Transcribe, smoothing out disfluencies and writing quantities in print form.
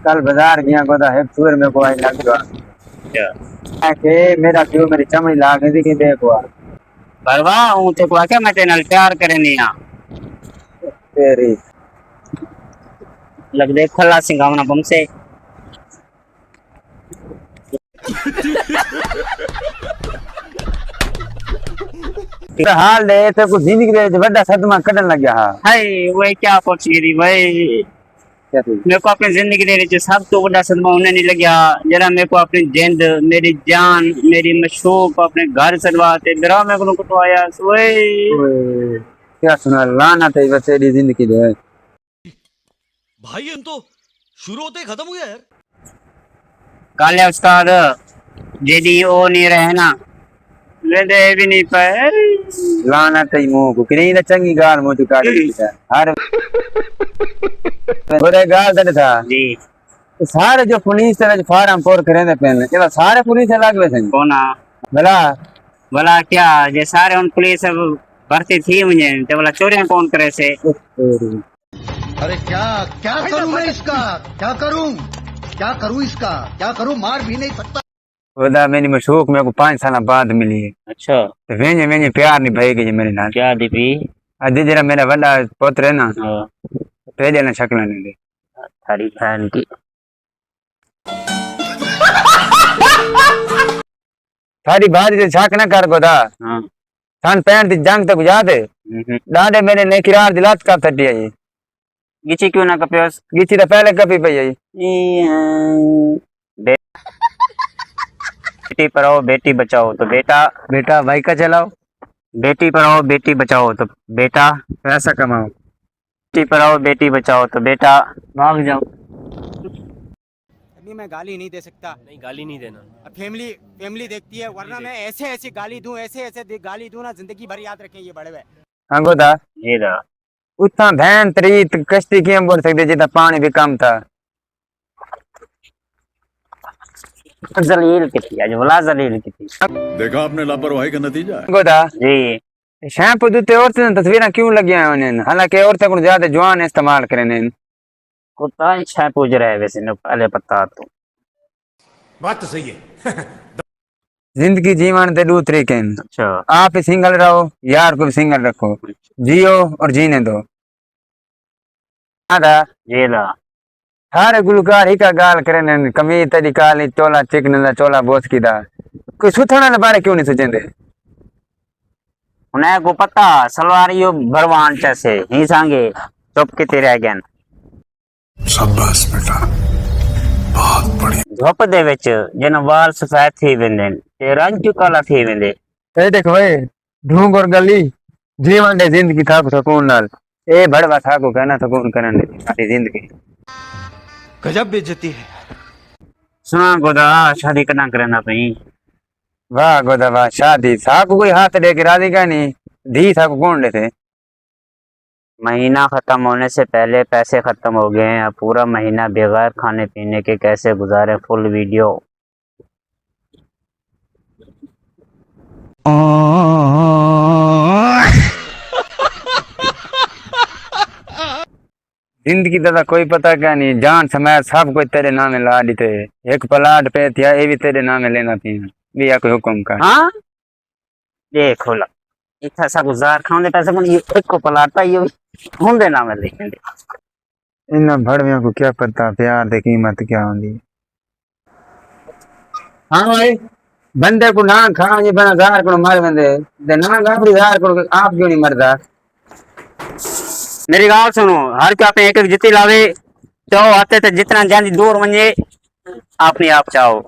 कल बाजार गया को था एक चूर में को आई लग गया के मेरा क्यों मेरी चमड़ी लाग गई कि देखो परवा हूं तो को क्या मैं तेरे नाल प्यार करनी आ तेरी लग देख खला सिंगावना बमसे हाल दे तो कुछ जिंदगी दे बड़ा सदमा कटन लग गया हाय वो क्या पहुंच गई भाई मेरे को अपनी जिंदगी दे रही सब तो बड़ा सदमा होने नहीं लगा जरा मेरे को अपनी जिंद मेरी जान मेरी मशूक अपने घर चलवाते डरा मेरे को कुटवाया सोए क्या सुना लाना थे बस तेरी जिंदगी दे भाई हम तो शुरू होते ही खत्म हो गया यार काले उस्ताद जेडी ओ नहीं रहना ले दे भी नहीं पाए लाना थे मुंह को किनी चंगी गाल मुंह चुका दे हर ओरे गाल दे था जी सारे जो पुलिस से फार्म पोर करेंगे पहले ये सारे पुलिस लग गए थे कोना भला भला क्या ये सारे उन पुलिस भर्ती थी मुझे तो बोला चोरियां कौन करे से अरे क्या क्या करूं मैं इसका क्या करूं इसका क्या करूं मार भी नहीं सकता खुदा मेरी मशूक मेरे को 5 साल बाद मिली है अच्छा तो वेंजे प्यार नहीं भाई गई मेरे नाल क्या दीपी अज जरा मेरा बड़ा पुत्र है ना पहले ना शक्ल नहीं दे थारी बहन की थारी बात से छाक ना कर गोदा हां सन पैंट दी जंग तक याद है डांडे मेरे ने किरार दिलात का थटी है गिची क्यों ना कपियोस गिची तो पहले कभी पई है बेटी पढ़ाओ बेटी बचाओ तो बेटा भाई का चलाओ बेटी पढ़ाओ बेटी बचाओ तो बेटा पैसा कमाओ बेटी पढ़ाओ बेटी बचाओ तो बेटा भाग जाओ मैं गाली नहीं दे सकता नहीं गाली नहीं देना फैमिली देखती है वरना मैं ऐसे गाली दूं ऐसे गाली दूं ना जिंदगी भर याद रखें ये बड़े हुए अंगोदा ये दा उतना भैन तरीत कश्ती क्यों बोल सकते जितना पानी भी कम था जलील कितनी आज बोला जलील कितनी देखा आपने लापरवाही का नतीजा है अंगोदा जी शैम्पू दूते और तस्वीरें क्यों लगी हैं उन्हें हालांकि औरतें को ज्यादा जवान इस्तेमाल करें कुत्ता छह पूज रहे वैसे न पहले पता तो बात तो सही है जिंदगी जीवन दे दो तरीके हैं अच्छा आप सिंगल रहो यार को भी सिंगल रखो जियो और जीने दो आदा ये ला हर गुलकार ही का गाल करे कमी तेरी काली चोला चिकन चोला बोस की दा कोई सुथना ने बारे क्यों नहीं सोचेंदे उन्हें को पता सलवार यो भरवान जैसे ही सांगे चुप के तेरे अगेन शाबाश बेटा बहुत बढ़िया धुप दे विच जन वाल सफेद थी वेंदे ते रंग काला थी वेंदे ए देख भाई ढूंढ और गली जीवन दे जिंदगी था सुकून नाल ए बड़वा था को कहना सुकून करन दे सारी जिंदगी गजब बेइज्जती है सुना गोदा शादी करना करना पई वाह गोदा वाह शादी था को कोई हाथ दे के राजी का नहीं दी था को कौन लेते महीना खत्म होने से पहले पैसे खत्म हो गए हैं अब पूरा महीना बगैर खाने पीने के कैसे गुजारे फुल वीडियो जिंदगी का कोई पता क्या नहीं जान समय सब कोई तेरे नाम ला दी थे एक प्लाट पे थिया ये भी तेरे नाम लेना थी भी या कोई हुक्म का हाँ देखो ला इतना सा गुजार खाने पैसे को ये एक को पलाटा ये होंदे ना मैं लेकिन इन भड़वियों को क्या पता प्यार दे कीमत क्या होती हाँ भाई बंदे को ना खा ये बना गार को मार बंदे दे ना गापड़ी गार को आप क्यों नहीं मरदा मेरी गाल सुनो हर क्या पे एक एक जितनी लावे चाहो आते थे जितना जानी दूर मंजे अपने आप चाहो